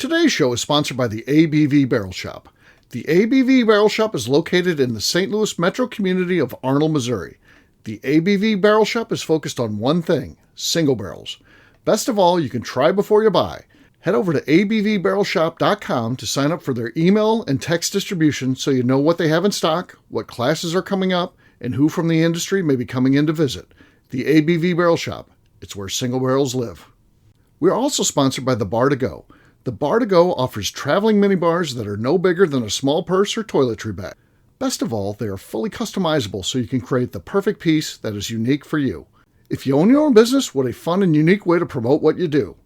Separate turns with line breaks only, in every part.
Today's show is sponsored by the ABV Barrel Shop. The ABV Barrel Shop is located in the St. Louis metro community of Arnold, Missouri. The ABV Barrel Shop is focused on one thing, single barrels. Best of all, you can try before you buy. Head over to abvbarrelshop.com to sign up for their email and text distribution so you know what they have in stock, what classes are coming up, and who from the industry may be coming in to visit. The ABV Barrel Shop. It's where single barrels live. We are also sponsored by the Bar to Go. The Bar to Go offers traveling minibars that are no bigger than a small purse or toiletry bag. Best of all, they are fully customizable so you can create the perfect piece that is unique for you. If you own your own business, what a fun and unique way to promote what you do.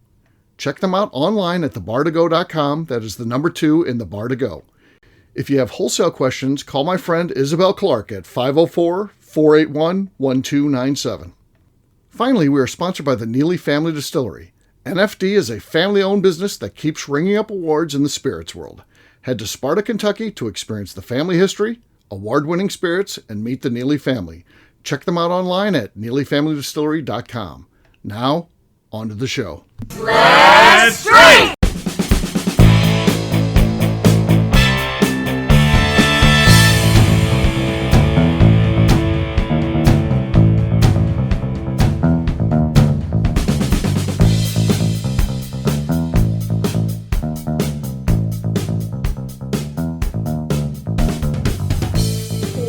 Check them out online at thebar2go.com. That is the number 2 in the Bar to Go. If you have wholesale questions, call my friend Isabel Clark at 504-481-1297. Finally, we are sponsored by the Neely Family Distillery. NFD is a family-owned business that keeps ringing up awards in the spirits world. Head to Sparta, Kentucky to experience the family history, award-winning spirits, and meet the Neely family. Check them out online at neelyfamilydistillery.com. Now, on to the show.
Let's drink!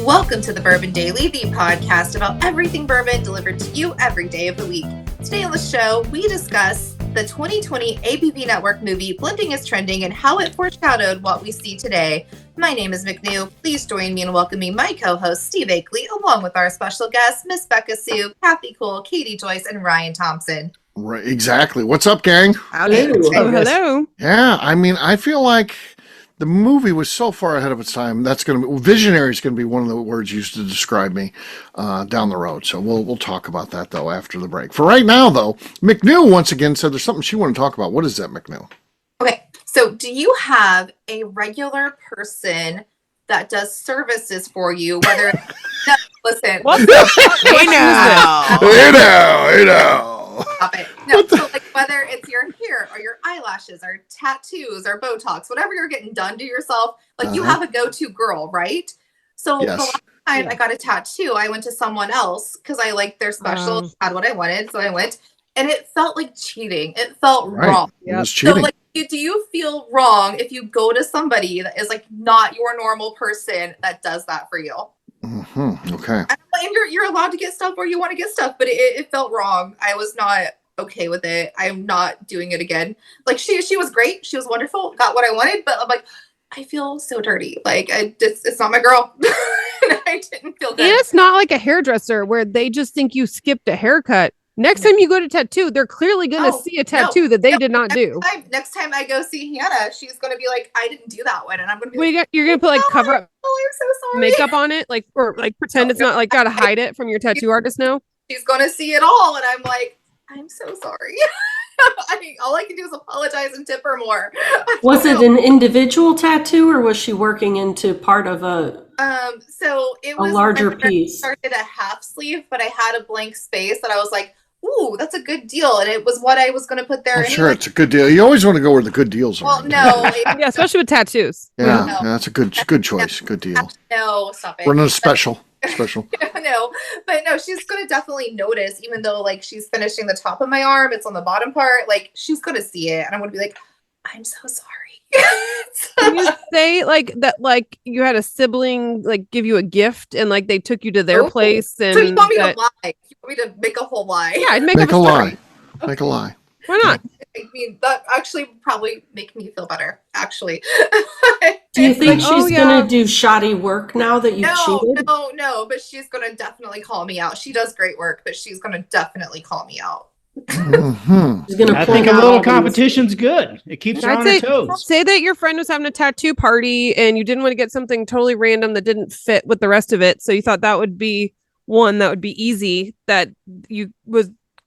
Welcome to the Bourbon Daily, the podcast about everything bourbon delivered to you every day of the week. Today on the show, we discuss the 2020 ABV Network movie, Blending is Trending, and how it foreshadowed what we see today. My name is McNew. Please join me in welcoming my co-host, Steve Akeley, along with our special guests, Miss Beka Sue, Kathy Cole, Katie Joyce, and Ryan Thompson.
Right, exactly. What's up, gang?
Hello.
Yeah, I feel like the movie was so far ahead of its time. That's going to be visionary is going to be one of the words used to describe me down the road. So we'll talk about that though after the break. For right now, though, McNew once again said there's something she wanted to talk about. What is that, McNew?
Okay, so do you have a regular person that does services for you? Whether listen,
What's the
Hey now.
Stop it. No, so like whether it's your hair or your eyelashes or tattoos or Botox, whatever you're getting done to yourself, like you have a go-to girl, right? So the last time I got a tattoo, I went to someone else because I liked their special, had what I wanted, so I went, and it felt like cheating. It felt wrong.
It was cheating.
So like, do you feel wrong if you go to somebody that is like not your normal person that does that for you?
Mm-hmm. Okay.
And you're allowed to get stuff where you want to get stuff, but it felt wrong. I was not okay with it. I'm not doing it again. Like she was great. She was wonderful. Got what I wanted, but I'm like, I feel so dirty. Like it's not my girl. And I didn't feel good.
And it's not like a hairdresser where they just think you skipped a haircut. Next time you go to tattoo, they're clearly going to see a tattoo that they did not do.
Next time I go see Hannah, she's going to be like, I didn't do that one. And I'm going to be
you're going to put like cover up
I'm so sorry.
makeup on it, like, or like pretend it's not like got to hide it from your tattoo artist now.
She's going to see it all. And I'm like, I'm so sorry. I mean, all I can do is apologize and tip her more.
Was it an individual tattoo or was she working into part of
so it was
a larger piece?
I started a half sleeve, but I had a blank space that I was like, ooh, that's a good deal. And it was what I was going to put there.
Well, sure, it's a good deal. You always want to go where the good deals are.
Well, no.
Yeah, especially with tattoos.
Yeah, that's a good choice. Good deal.
No, stop it.
We're not special.
No, but no, she's going to definitely notice, even though like she's finishing the top of my arm, it's on the bottom part. Like she's going to see it. And I'm going to be like, I'm so sorry.
Can you say like that, like you had a sibling like give you a gift and like they took you to their place and
so you want me to lie? You want me to make a whole lie?
Yeah, I'd make
a
lie.
Make a lie.
Why not?
I mean, that actually probably make me feel better, actually.
Do you think she's going to do shoddy work now that you've cheated?
No, but she's going to definitely call me out. She does great work, but she's going to definitely call me out.
Mm-hmm.
I think a little competition's good. It keeps her on her toes.
Say that your friend was having a tattoo party and you didn't want to get something totally random that didn't fit with the rest of it. So you thought that would be one that would be easy, that you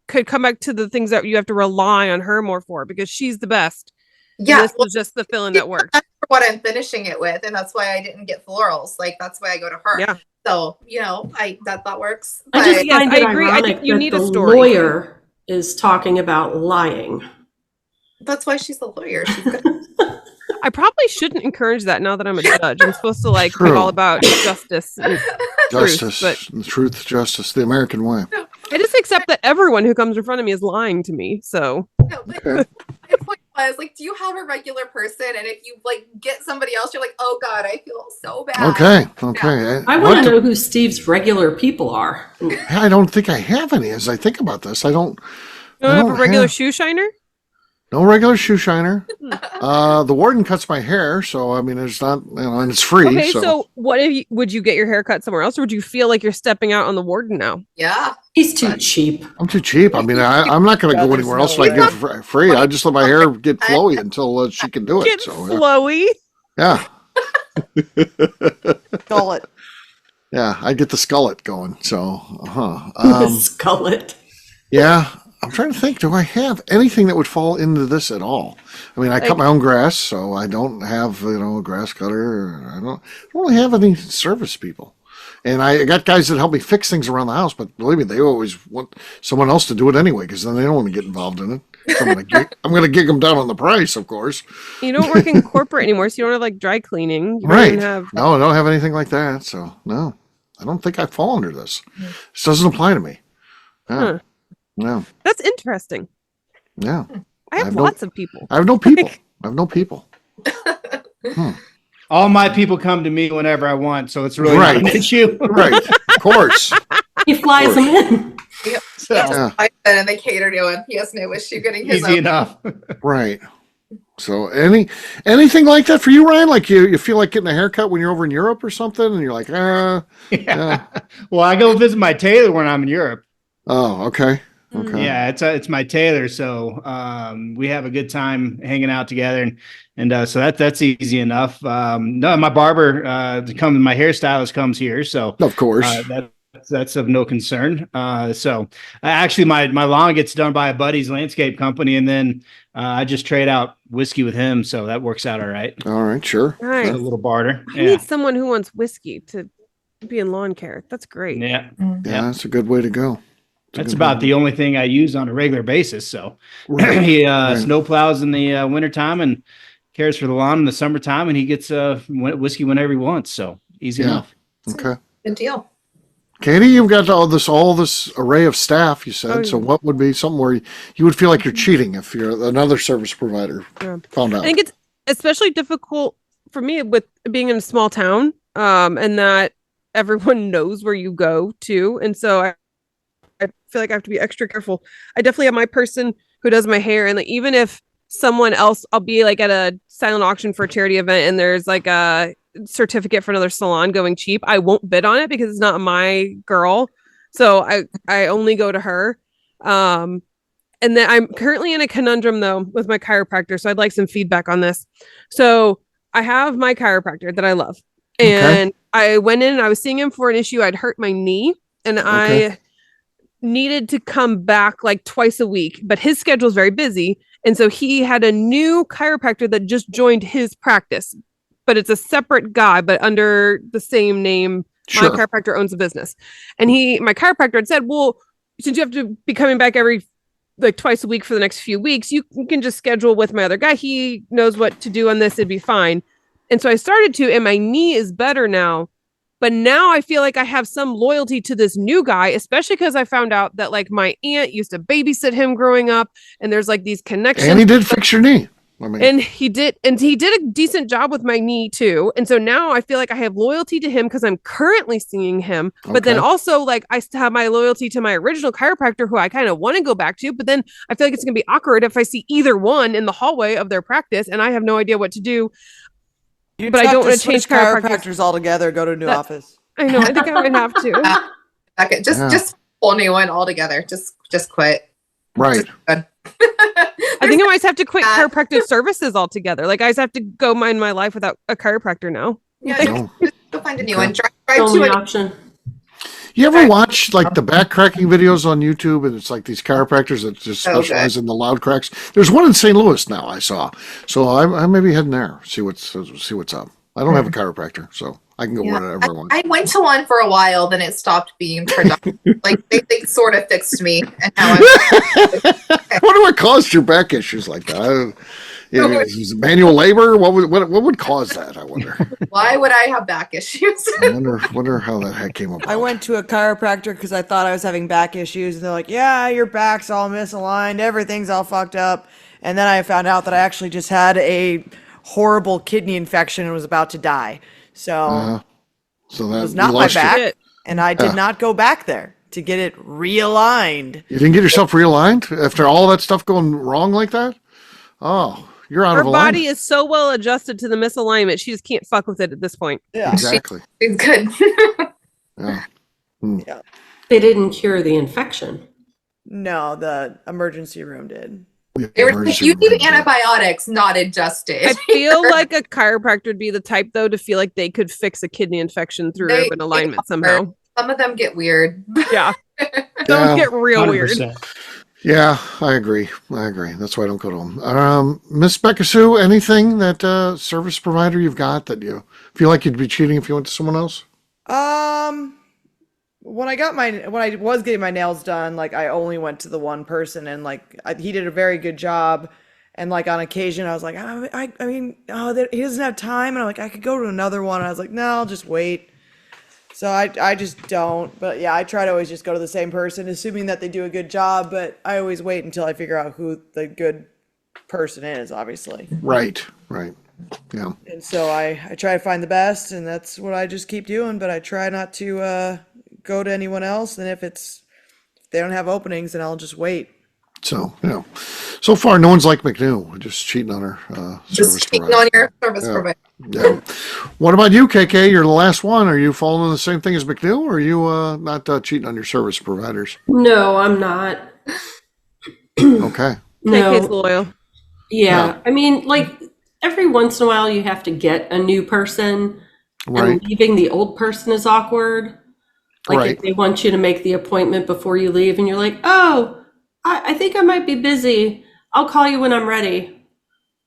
could come back to the things that you have to rely on her more for because she's the best.
Yeah,
this was just the fill-in that worked.
That's what I'm finishing it with, and that's why I didn't get florals. Like that's why I go to her.
Yeah.
So that works.
I just find it
I agree. I
ironic
think you
that
need
the
a story.
lawyer is talking about lying.
That's why she's a lawyer. She's good.
I probably shouldn't encourage that now that I'm a judge. I'm supposed to like be all about justice and
truth, justice, the American way.
I just accept that everyone who comes in front of me is lying to me. So
no, but my point was like, do you have a regular person? And if you like get somebody else, you're like, oh God, I feel so bad.
Okay.
Yeah.
I want to know who Steve's regular people are.
I don't think I have any. As I think about this, I don't.
You don't have a regular shoe shiner?
No regular shoe shiner. The warden cuts my hair, so I mean, it's not, and it's free.
Okay, so what if would you get your hair cut somewhere else, or would you feel like you're stepping out on the warden now?
Yeah,
he's too cheap.
I'm too cheap. I mean, I'm not going to go anywhere else like get for free. I just let my hair get flowy until she can do it.
Get flowy.
Yeah.
Skullet.
Yeah, I get the skullet going. So,
Skullet.
Yeah. I'm trying to think, do I have anything that would fall into this at all? I mean, I cut my own grass, so I don't have, a grass cutter. I don't really have any service people. And I got guys that help me fix things around the house, but believe me, they always want someone else to do it anyway, because then they don't want to get involved in it. So I'm going to gig them down on the price, of course.
You don't work in corporate anymore, so you don't have like dry cleaning.
Right. No, I don't have anything like that. So no, I don't think I fall under this. This doesn't apply to me. Yeah.
Huh.
No.
That's interesting.
Yeah.
I have lots of people.
I have no people. I have no people.
All my people come to me whenever I want, so it's really not an issue.
Right. Of course.
He flies them in.
Yep. So, and they cater to him. He has no issue getting his
easy enough.
Right. So anything like that for you, Ryan? Like you feel like getting a haircut when you're over in Europe or something, and you're like,
yeah. Well, I go visit my tailor when I'm in Europe.
Oh, okay. Okay.
Yeah, it's my tailor, so we have a good time hanging out together, and so that's easy enough. No, my barber my hairstylist comes here, so
of course
that's of no concern. So actually, my lawn gets done by a buddy's landscape company, and then I just trade out whiskey with him, so that works out all right.
All right, sure.
Nice.
A little barter.
I need someone who wants whiskey to be in lawn care. That's great.
Yeah,
that's a good way to go.
That's about the only thing I use on a regular basis. So he snow plows in the wintertime and cares for the lawn in the summertime, and he gets whiskey whenever he wants. So easy enough.
Okay.
Good deal.
Katie, you've got all this array of staff, you said. So what would be something where you would feel like you're cheating if you're another service provider found out?
I think it's especially difficult for me with being in a small town, and that everyone knows where you go to. And so I feel like I have to be extra careful. I definitely have my person who does my hair, and like, even if someone else, I'll be like at a silent auction for a charity event and there's like a certificate for another salon going cheap, I won't bid on it because it's not my girl. So I only go to her. And then I'm currently in a conundrum though with my chiropractor. So I'd like some feedback on this. So I have my chiropractor that I love. And I went in and I was seeing him for an issue. I'd hurt my knee and I needed to come back like twice a week, but his schedule is very busy. And so he had a new chiropractor that just joined his practice, but it's a separate guy, but under the same name. Sure. My chiropractor owns a business. And my chiropractor had said, well, since you have to be coming back every like twice a week for the next few weeks, you can just schedule with my other guy. He knows what to do on this. It'd be fine. And so I started to, and my knee is better now. But now I feel like I have some loyalty to this new guy, especially because I found out that like my aunt used to babysit him growing up, and there's like these connections.
And he did fix your knee.
And he did a decent job with my knee too. And so now I feel like I have loyalty to him because I'm currently seeing him. But then also like I still have my loyalty to my original chiropractor who I kind of want to go back to. But then I feel like it's going to be awkward if I see either one in the hallway of their practice and I have no idea what to do.
But
I don't want to change
chiropractors altogether. Go to a new office.
I know. I think I would have to.
Okay, just whole new one altogether. Just quit.
Right.
Just
I think I might have to quit chiropractic services altogether. Like I just have to go mind my life without a chiropractor now.
Yeah, just go find a new one. Try
Only option.
You ever watch like the back cracking videos on YouTube, and it's like these chiropractors that just specialize in the loud cracks? There's one in St. Louis now I saw, so I may be heading there see what's up. I don't have a chiropractor, so I can go wherever I want.
I went to one for a while, then it stopped being productive. Like they sort of fixed me, and now
I wonder what caused your back issues like that. Is it manual labor? What would cause that? I wonder.
Why would I have back issues?
I wonder how that came about.
I went to a chiropractor because I thought I was having back issues, and they're like, "Yeah, your back's all misaligned, everything's all fucked up." And then I found out that I actually just had a horrible kidney infection and was about to die. So
that
it was not my back, and I did not go back there to get it realigned.
You didn't get yourself realigned after all that stuff going wrong like that? Oh, you're out of alignment.
Her body is so well adjusted to the misalignment, she just can't fuck with it at this point.
Yeah,
exactly.
She's good.
Yeah.
Yeah.
They didn't cure the infection.
No, the emergency room did.
They were like, you need antibiotics, not adjusted.
I feel like a chiropractor would be the type, though, to feel like they could fix a kidney infection through urban alignment somehow.
Some of them get weird.
Yeah. Some get real 100%. Weird.
Yeah, I agree. That's why I don't go to them. Miss Beka Sue, anything that service provider you've got that you feel like you'd be cheating if you went to someone else?
When I was getting my nails done, like I only went to the one person, and like he did a very good job. And like on occasion, I was like, he doesn't have time, and I'm like, I could go to another one. And I was like, no, I'll just wait. So I just don't. But yeah, I try to always just go to the same person, assuming that they do a good job. But I always wait until I figure out who the good person is, obviously.
Right. Yeah.
And so I try to find the best, and that's what I just keep doing. But I try not to go to anyone else. And if they don't have openings, then I'll just wait.
So, so far, no one's like McNew, just cheating on her service
cheating
provider.
on your service provider.
Yeah. What about you, KK? You're the last one. Are you following the same thing as McNew, or are you not cheating on your service providers?
No, I'm not.
Okay.
KK's loyal.
Yeah. I mean, like, every once in a while you have to get a new person, and leaving the old person is awkward. Like, if they want you to make the appointment before you leave, and you're like, oh, I think I might be busy. I'll call you when I'm ready.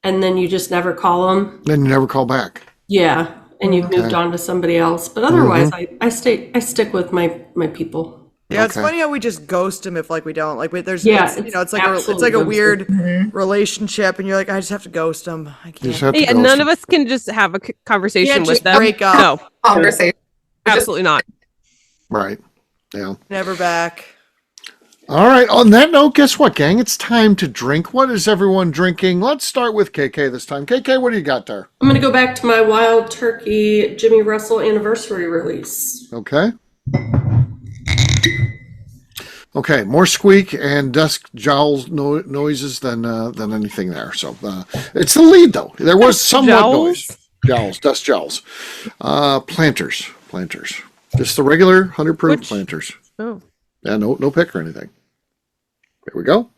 And then you just never call them.
Then you never call back.
Yeah. And you've moved on to somebody else. But otherwise, I stick with my people.
Yeah, it's funny how we just ghost them if like we don't. Like there's it's like a weird relationship, and you're like, I just have to ghost them. I can't.
Hey, and none of us can just have a conversation with them.
Break up.
No.
Conversation.
Absolutely not.
Right. Yeah.
Never back.
All right. On that note, guess what, gang? It's time to drink. What is everyone drinking? Let's start with KK this time. KK, what do you got there?
I'm going to go back to my Wild Turkey Jimmy Russell anniversary release.
Okay. Okay. More squeak and dusk jowls noises than anything there. So it's the lead, though. There was somewhat noise. Jowls, dust jowls. Planters. Just the regular 100 proof planters.
Oh.
Yeah, no pick or anything. There we go.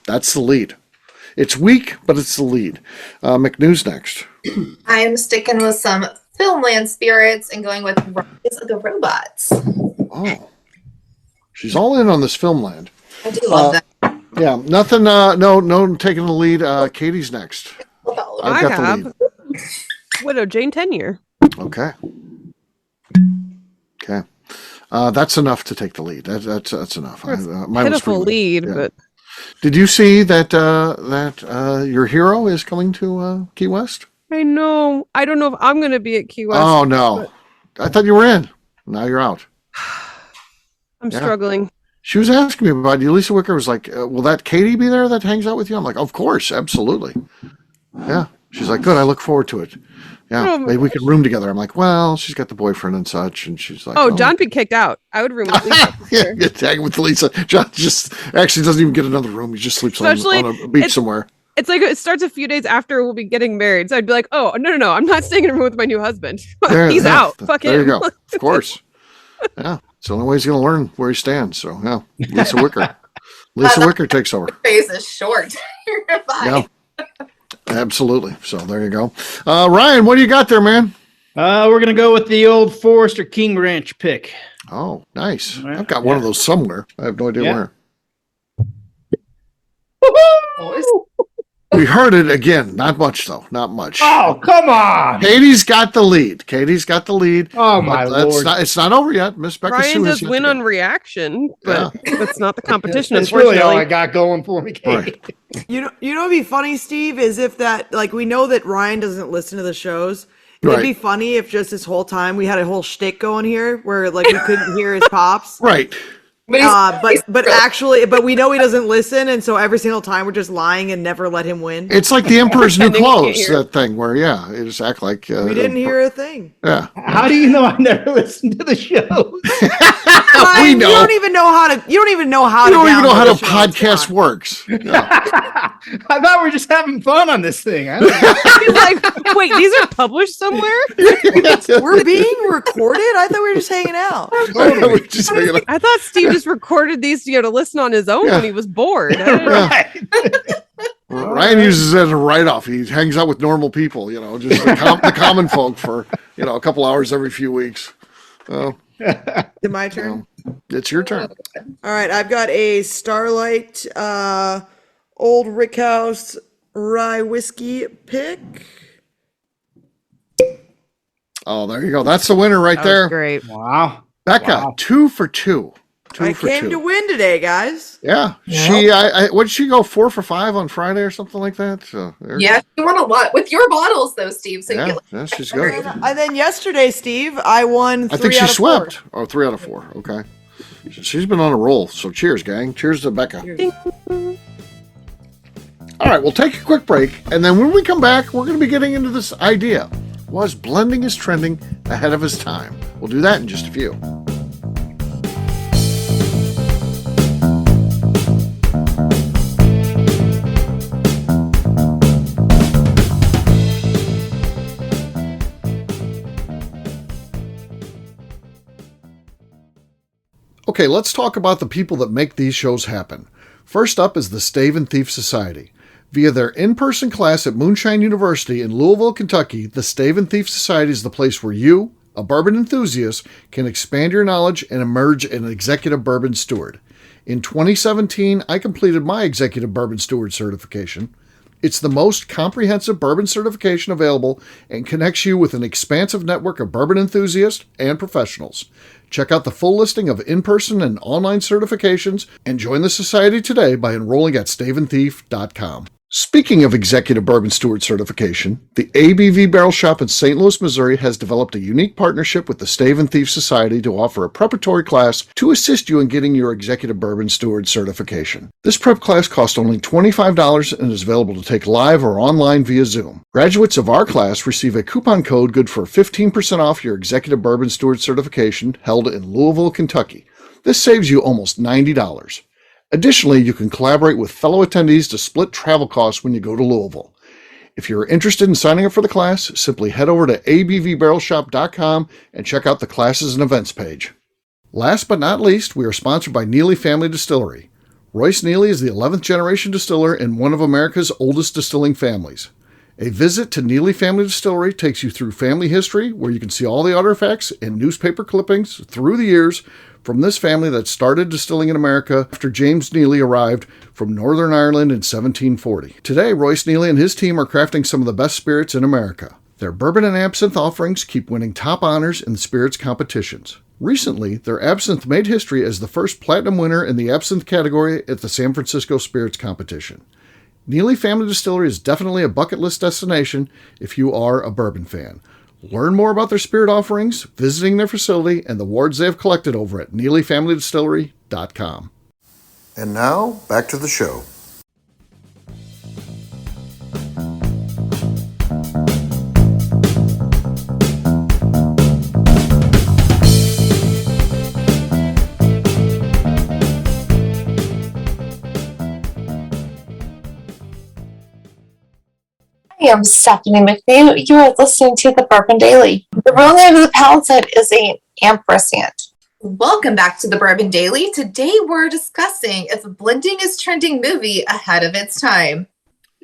That's the lead. It's weak, but it's the lead. McNew's next.
I am sticking with some Filmland spirits and going with Rise of the Robots.
Oh. She's all in on this Filmland.
I do love that.
Yeah, nothing, no taking the lead. Katie's next.
I have Widow Jane Tenure.
Okay. That's enough to take the lead. That's enough.
Pitiful lead, but
did you see that your hero is coming to Key West?
I know. I don't know if I'm going to be at Key West.
Oh no, I thought you were in. Now you're out.
I'm struggling.
She was asking me about you. Lisa Wicker was like, "Will that Katie be there that hangs out with you?" I'm like, "Of course, absolutely." Yeah. She's like, "Good. I look forward to it." Yeah, maybe we could room together. I'm like, well, she's got the boyfriend and such, and she's like,
oh, John be kicked out. I would room with Lisa.
Yeah, get tagged with Lisa. John just actually doesn't even get another room. He just sleeps on a beach somewhere.
It's like it starts a few days after we'll be getting married. So I'd be like, oh, no. I'm not staying in a room with my new husband. He's out. Fuck him.
There you go. Of course. Yeah, it's the only way he's going to learn where he stands. So, yeah, Lisa Wicker. Lisa Wicker takes over.
Face is short. You're fine.
Yeah. Absolutely. So there you go. Ryan, what do you got there, man?
We're going to go with the old Forester King Ranch pick.
Oh, nice. Right. I've got one of those somewhere. I have no idea where. We heard it again. Not much, though. Not much.
Oh, come on.
Katie's got the lead.
Oh, my Lord.
It's not over yet. Miss Beka
Ryan
Sue
does win on reaction, but that's not the competition,
That's really all I
unfortunately.
got going for me, Katie.
Right.
You know what'd be funny, Steve, is if that, like, we know that Ryan doesn't listen to the shows. It'd be funny if just this whole time we had a whole shtick going here where, like, we couldn't hear his pops.
Right.
But actually, but we know he doesn't listen, and so every single time we're just lying and never let him win.
It's like the Emperor's New
And then you can't
Clothes,
hear.
that thing where, you just act like...
We didn't hear a thing.
Yeah.
How do you know I never listened to the show?
We
You
know.
don't even know how to. You don't even know how.
You
to
don't even know how
download
the
the show. It's
podcast
fine.
works. Yeah.
I thought we were just having fun on this thing. I don't know.
He's like, wait, these are published somewhere?
We're being recorded. I thought we were just hanging out.
We're just hanging out.
I thought Steve just recorded these to listen on his own
Yeah.
when he was bored. I didn't know.
Right.
Ryan uses it as a write-off. He hangs out with normal people, just the common folk for, a couple hours every few weeks. Well,
Is it my turn?
it's your turn.
All right, I've got a Starlight Old Rickhouse Rye Whiskey pick.
Oh, there you go. That's the winner right
That was
there.
great.
Wow.
Becca,
Wow.
2 for 2. Two
I
for
came
two.
to win today, guys.
Yeah. What did she go 4 for 5 on Friday or something like that? So
Yeah, you won a lot with your bottles, though, Steve. So you
Yeah,
get
yeah, she's good.
And then yesterday, Steve, I won 3
I think she
out of 4.
swept. Oh, 3 out of 4. Okay. She's been on a roll. So cheers, gang. Cheers to Becca. All right, we'll take a quick break. And then when we come back, we're going to be getting into this idea. Was blending is trending ahead of his time? We'll do that in just a few. Okay, let's talk about the people that make these shows happen. First up is the Stave and Thief Society. Via their in-person class at Moonshine University in Louisville, Kentucky, the Stave and Thief Society is the place where you, a bourbon enthusiast, can expand your knowledge and emerge an executive bourbon steward. In 2017, I completed my executive bourbon steward certification. It's the most comprehensive bourbon certification available and connects you with an expansive network of bourbon enthusiasts and professionals. Check out the full listing of in-person and online certifications and join the society today by enrolling at staveandthief.com. Speaking of executive bourbon steward certification, the ABV Barrel Shop in St. Louis, Missouri has developed a unique partnership with the Stave and Thief Society to offer a preparatory class to assist you in getting your executive bourbon steward certification. This prep class costs only $25 and is available to take live or online via Zoom. Graduates of our class receive a coupon code good for 15% off your executive bourbon steward certification held in Louisville, Kentucky. This saves you almost $90. Additionally, you can collaborate with fellow attendees to split travel costs when you go to Louisville. If you're interested in signing up for the class, simply head over to abvbarrelshop.com and check out the classes and events page. Last but not least, we are sponsored by Neely Family Distillery. Royce Neely is the 11th generation distiller in one of America's oldest distilling families. A visit to Neely Family Distillery takes you through family history, where you can see all the artifacts and newspaper clippings through the years from this family that started distilling in America after James Neely arrived from Northern Ireland in 1740. Today, Royce Neely and his team are crafting some of the best spirits in America. Their bourbon and absinthe offerings keep winning top honors in the spirits competitions. Recently, their absinthe made history as the first platinum winner in the absinthe category at the San Francisco Spirits Competition. Neely Family Distillery is definitely a bucket list destination if you are a bourbon fan. Learn more about their spirit offerings, visiting their facility, and the awards they have collected over at NeelyFamilyDistillery.com. And now, back to the show.
Hi, I'm Stephanie McNew. You are listening to the Bourbon Daily. The real name of the palisade is an ampersand.
Welcome back to the Bourbon Daily. Today we're discussing if blending is trending movie ahead of its time.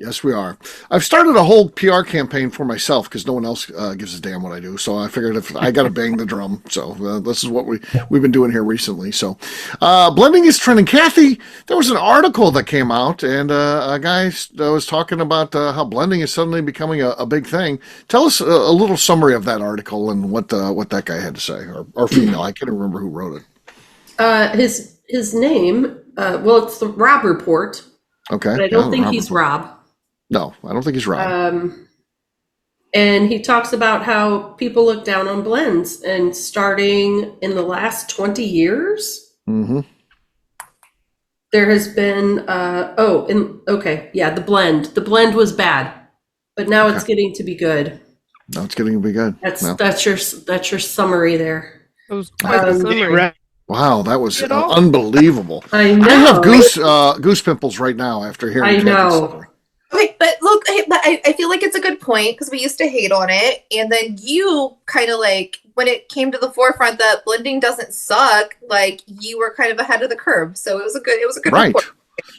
Yes, we are. I've started a whole PR campaign for myself because no one else gives a damn what I do. So I figured if I got to bang the drum. So this is what we've been doing here recently. So blending is trending. Kathy, there was an article that came out, and a guy was talking about how blending is suddenly becoming a big thing. Tell us a little summary of that article and what that guy had to say, or female. I can't remember who wrote it.
His name, well, it's the Rob Report.
Okay.
But I don't think he's Rob.
No, I don't think he's Rob.
And he talks about how people look down on blends, and starting in the last 20 years, there has been, the blend. The blend was bad, but now it's getting to be good.
Now it's getting to be good.
That's your summary there.
It was quite the summary.
Wow, that was unbelievable.
I know.
I have goose pimples right now after hearing.
I know.
Okay, but look, but I feel like it's a good point because we used to hate on it, and then you kind of like when it came to the forefront that blending doesn't suck, like you were kind of ahead of the curve. So it was a good
right.
report.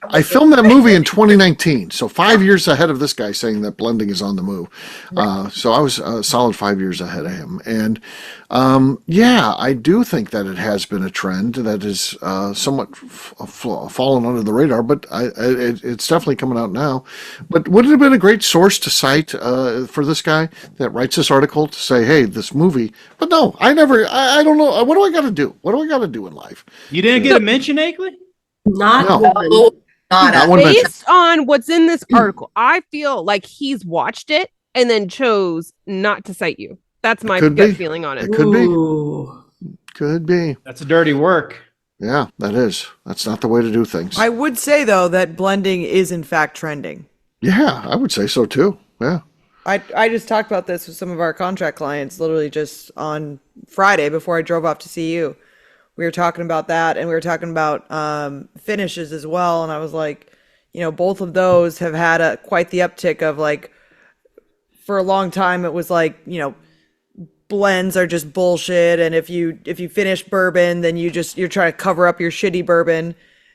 I filmed that movie in 2019, so 5 years ahead of this guy saying that blending is on the move. So I was a solid 5 years ahead of him. And I do think that it has been a trend that is somewhat fallen under the radar, but it's definitely coming out now. But would it have been a great source to cite for this guy that writes this article to say, hey, this movie? But no, I don't know. What do I got to do? What do I got to do in life?
You didn't get a mention, Akeley?
Not
one.
Based on what's in this article, I feel like he's watched it and then chose not to cite you. That's my gut feeling on it.
It could be. Could be.
That's a dirty work.
Yeah, that is. That's not the way to do things.
I would say, though, that blending is, in fact, trending.
Yeah, I would say so, too. Yeah.
I just talked about this with some of our contract clients literally just on Friday before I drove off to see you. We were talking about that, and we were talking about finishes as well. And I was like, both of those have had quite the uptick of like, for a long time, it was like, blends are just bullshit. And if you finish bourbon, then you're trying to cover up your shitty bourbon.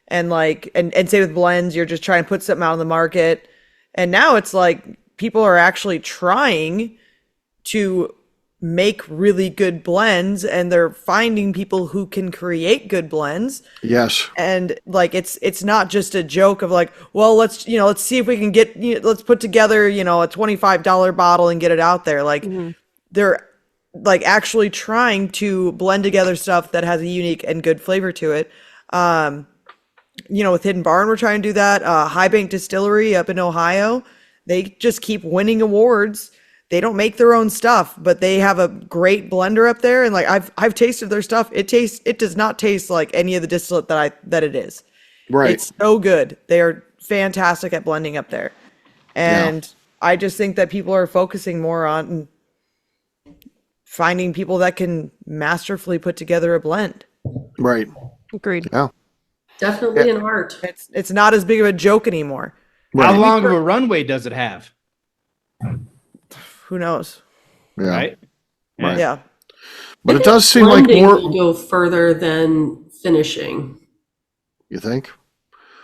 And like, and say with blends, you're just trying to put something out on the market. And now it's like people are actually trying to make really good blends, and they're finding people who can create good blends.
Yes.
And like it's not just a joke of like, well, let's see if we can get let's put together a $25 bottle and get it out there. Like they're like actually trying to blend together stuff that has a unique and good flavor to it. With Hidden Barn, we're trying to do that. High Bank Distillery up in Ohio, they just keep winning awards. They don't make their own stuff, but they have a great blender up there. And like I've tasted their stuff. It does not taste like any of the distillate that it is.
Right.
It's so good. They are fantastic at blending up there. And I just think that people are focusing more on finding people that can masterfully put together a blend.
Right.
Agreed.
Yeah.
Definitely an art.
It's not as big of a joke anymore.
Right.
How long of a runway does it have?
Who knows?
Yeah.
Right?
Yeah.
But it does seem like
Blending
more.
will go further than finishing.
You think?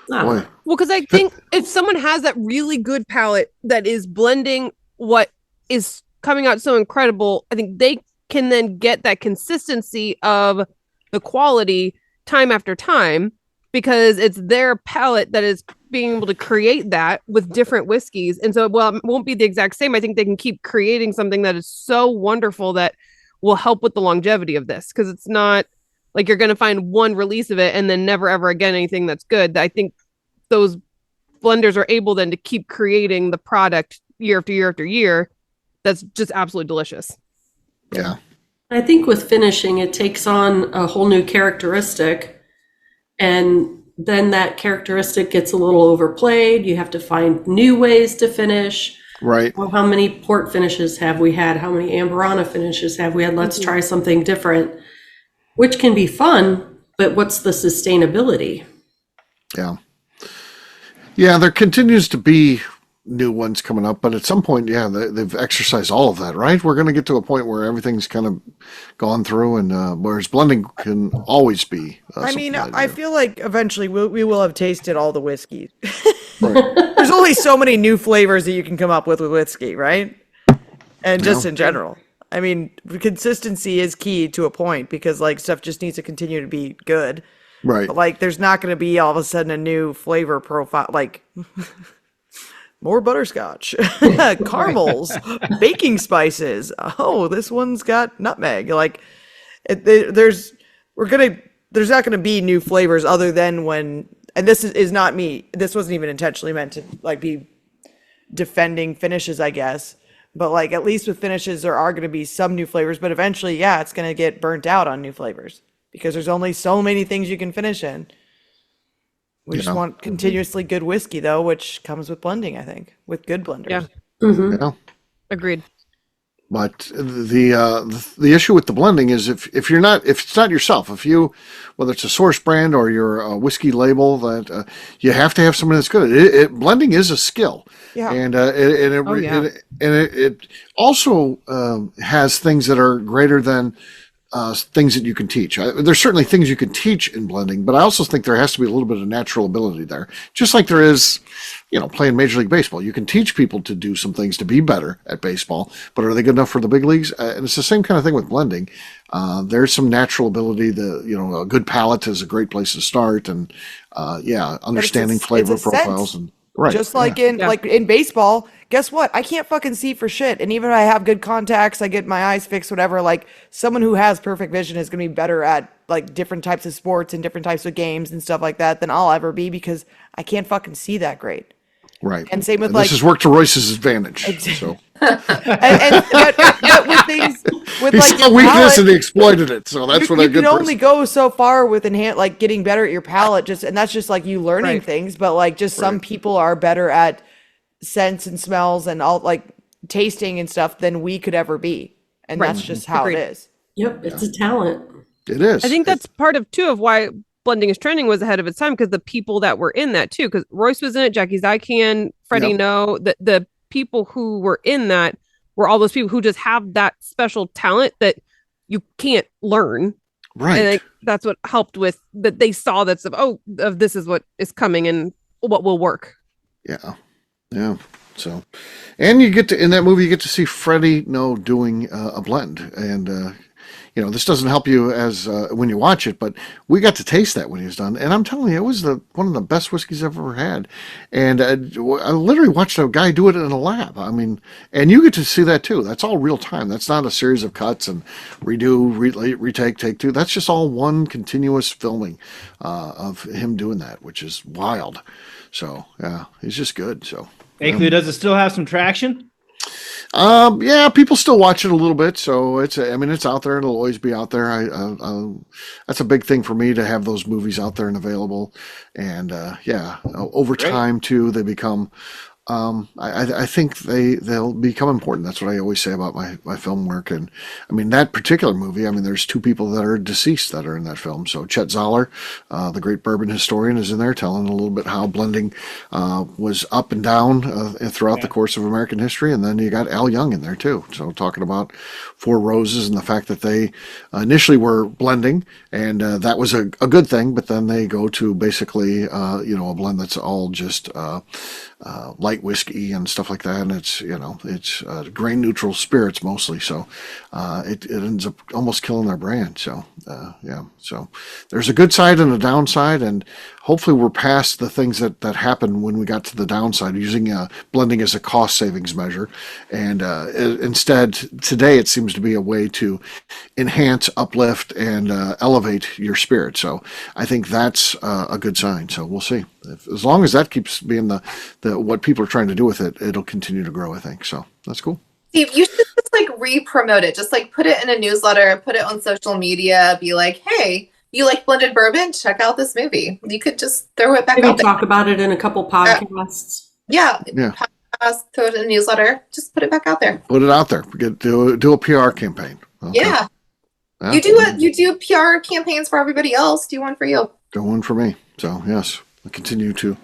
No.
Boy.
Well, because I think if someone has that really good palate that is blending what is coming out so incredible, I think they can then get that consistency of the quality time after time, because it's their palate that is being able to create that with different whiskeys. And so, well, it won't be the exact same. I think they can keep creating something that is so wonderful that will help with the longevity of this, because it's not like you're going to find one release of it and then never, ever again anything that's good. I think those blenders are able then to keep creating the product year after year after year that's just absolutely delicious.
Yeah.
I think with finishing, it takes on a whole new characteristic, and then that characteristic gets a little overplayed. You have to find new ways to finish.
Right.
Well, how many port finishes have we had? How many Amburana finishes have we had? Let's try something different, which can be fun, but what's the sustainability?
Yeah. Yeah, there continues to be new ones coming up, but at some point, yeah, they've exercised all of that, right? We're going to get to a point where everything's kind of gone through, and whereas blending can always be.
I mean, I feel like eventually we will have tasted all the whiskeys. Right. There's only so many new flavors that you can come up with whiskey, right? And just in general. I mean, consistency is key to a point because like stuff just needs to continue to be good.
Right.
But like there's not going to be all of a sudden a new flavor profile like more butterscotch, caramels, baking spices. Oh, this one's got nutmeg. Like there's not going to be new flavors other than when, and this is not me. This wasn't even intentionally meant to like be defending finishes, I guess. But like at least with finishes, there are going to be some new flavors. But eventually, yeah, it's going to get burnt out on new flavors because there's only so many things you can finish in. We just want continuously good whiskey, though, which comes with blending, I think, with good blenders.
Yeah.
Yeah.
Agreed.
But the issue with the blending is if it's not yourself, whether it's a source brand or your whiskey label, that you have to have somebody that's good. Blending is a skill, and it also has things that are greater than things that you can teach. There's certainly things you can teach in blending, but I also think there has to be a little bit of natural ability there, just like there is, playing Major League Baseball. You can teach people to do some things to be better at baseball, but are they good enough for the big leagues? And it's the same kind of thing with blending. There's some natural ability. A good palate is a great place to start, and understanding flavor profiles and. Right.
Just like in baseball, guess what? I can't fucking see for shit. And even if I have good contacts, I get my eyes fixed, whatever, like someone who has perfect vision is going to be better at like different types of sports and different types of games and stuff like that than I'll ever be because I can't fucking see that great.
Right.
And same with
this has worked to Royce's advantage. So.
but with things with
he
like
saw weakness and he exploited it. So that's what I
can only go so far with like getting better at your palate, and that's just like you learning things. But like just some people are better at scents and smells and all like tasting and stuff than we could ever be, and that's just how it is.
Yep, it's a talent.
It is.
I think that's part of too of why blending is trending was ahead of its time because the people that were in that too, because Royce was in it, Jackie Zycan, Freddie No, the people who were in that were all those people who just have that special talent that you can't learn.
Right.
And that's what helped with that. They saw that stuff. This is what is coming and what will work.
Yeah. Yeah. So, and in that movie, you get to see Freddie No doing a blend. And, this doesn't help you as when you watch it, but we got to taste that when he was done. And I'm telling you, it was one of the best whiskeys I've ever had. And I literally watched a guy do it in a lab. I mean, and you get to see that too. That's all real time. That's not a series of cuts and retake, take two. That's just all one continuous filming of him doing that, which is wild. So, yeah, he's just good. So,
McNew, does it still have some traction?
People still watch it a little bit, so it's out there. It'll always be out there. That's a big thing for me to have those movies out there and available. And over time too, they become. I think they'll become important. That's what I always say about my film work. And I mean, that particular movie, there's two people that are deceased that are in that film. So Chet Zoller, the great bourbon historian, is in there telling a little bit how blending was up and down throughout the course of American history. And then you got Al Young in there too. So talking about Four Roses and the fact that they initially were blending and that was a good thing, but then they go to basically, a blend that's all just light whiskey and stuff like that, and it's grain neutral spirits mostly, so it ends up almost killing their brand. So so there's a good side and a downside, and hopefully we're past the things that happened when we got to the downside, using blending as a cost savings measure, and instead today it seems to be a way to enhance, uplift, and elevate your spirit. So I think that's a good sign. So we'll see. As long as that keeps being the what people are trying to do with it, it'll continue to grow, I think. So that's cool.
Steve, you should just like re-promote it. Just like put it in a newsletter, put it on social media, be like, hey, you like blended bourbon? Check out this movie. You could just throw it back
Maybe
out there.
Talk about it in a couple podcasts.
Podcast, throw it in a newsletter. Just put it back out there.
Put it out there. Do a PR campaign. Okay.
Yeah. You do PR campaigns for everybody else. Do one for you.
Do one for me. So yes. continue to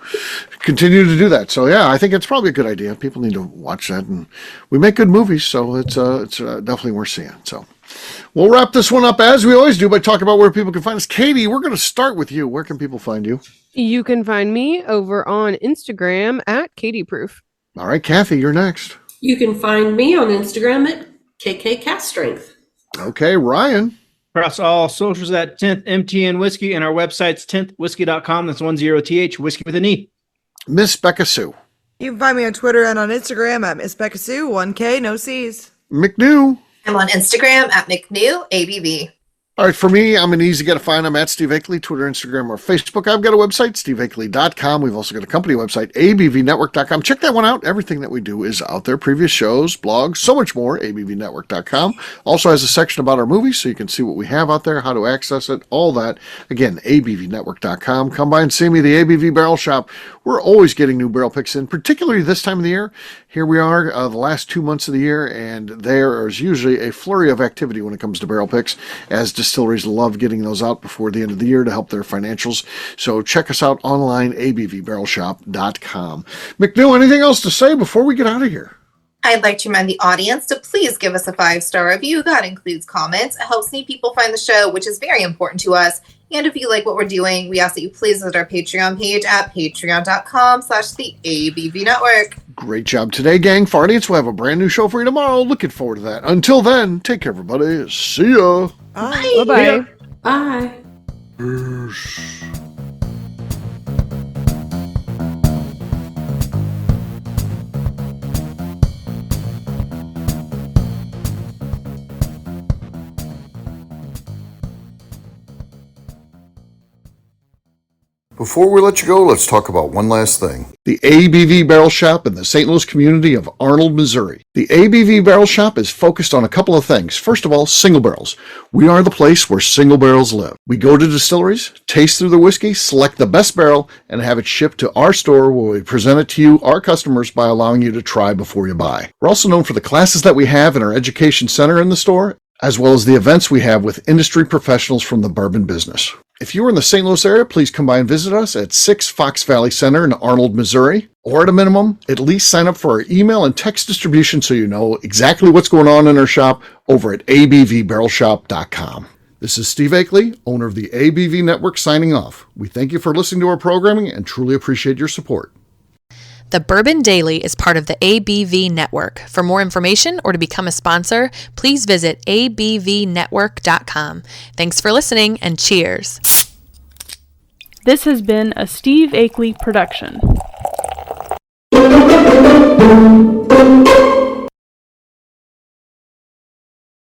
do that. So yeah, I think it's probably a good idea. People need to watch that, and we make good movies, so it's definitely worth seeing. So we'll wrap this one up as we always do by talking about where people can find us. Katie, we're going to start with you. Where can people find you?
You can find me over on Instagram at KatieProof.
All right, Kathy, you're next.
You can find me on Instagram at KKCastStrength.
Okay, Ryan.
Across all socials at 10th MTN Whiskey, and our website's 10thwhiskey.com. That's 10th, whiskey with an E.
Miss Beka Sue.
You can find me on Twitter and on Instagram at Miss Beka Sue, 1K, no C's.
McNew.
I'm on Instagram at McNew, ABV.
All right, for me, I'm an easy guy to find. I'm at Steve Akeley, Twitter, Instagram, or Facebook. I've got a website, steveakeley.com. We've also got a company website, abvnetwork.com. Check that one out. Everything that we do is out there. Previous shows, blogs, so much more, abvnetwork.com. Also has a section about our movies, so you can see what we have out there, how to access it, all that. Again, abvnetwork.com. Come by and see me, the ABV Barrel Shop. We're always getting new barrel picks in, particularly this time of the year. Here we are, the last 2 months of the year, and there is usually a flurry of activity when it comes to barrel picks, as distilleries love getting those out before the end of the year to help their financials. So check us out online, abvbarrelshop.com. McNew, anything else to say before we get out of here?
I'd like to remind the audience to please give us a 5-star review. That includes comments. It helps new people find the show, which is very important to us. And if you like what we're doing, we ask that you please visit our Patreon page at patreon.com/the ABV Network.
Great job today, gang. For audience, we'll have a brand new show for you tomorrow. Looking forward to that. Until then, take care, everybody. See ya.
Bye.
Bye-bye.
Bye.
Before we let you go, let's talk about one last thing. The ABV Barrel Shop in the St. Louis community of Arnold, Missouri. The ABV Barrel Shop is focused on a couple of things. First of all, single barrels. We are the place where single barrels live. We go to distilleries, taste through the whiskey, select the best barrel, and have it shipped to our store where we present it to you, our customers, by allowing you to try before you buy. We're also known for the classes that we have in our education center in the store, as well as the events we have with industry professionals from the bourbon business. If you're in the St. Louis area, please come by and visit us at 6 Fox Valley Center in Arnold, Missouri. Or at a minimum, at least sign up for our email and text distribution so you know exactly what's going on in our shop over at abvbarrelshop.com. This is Steve Akeley, owner of the ABV Network, signing off. We thank you for listening to our programming and truly appreciate your support.
The Bourbon Daily is part of the ABV Network. For more information or to become a sponsor, please visit abvnetwork.com. Thanks for listening and cheers.
This has been a Steve Akeley production.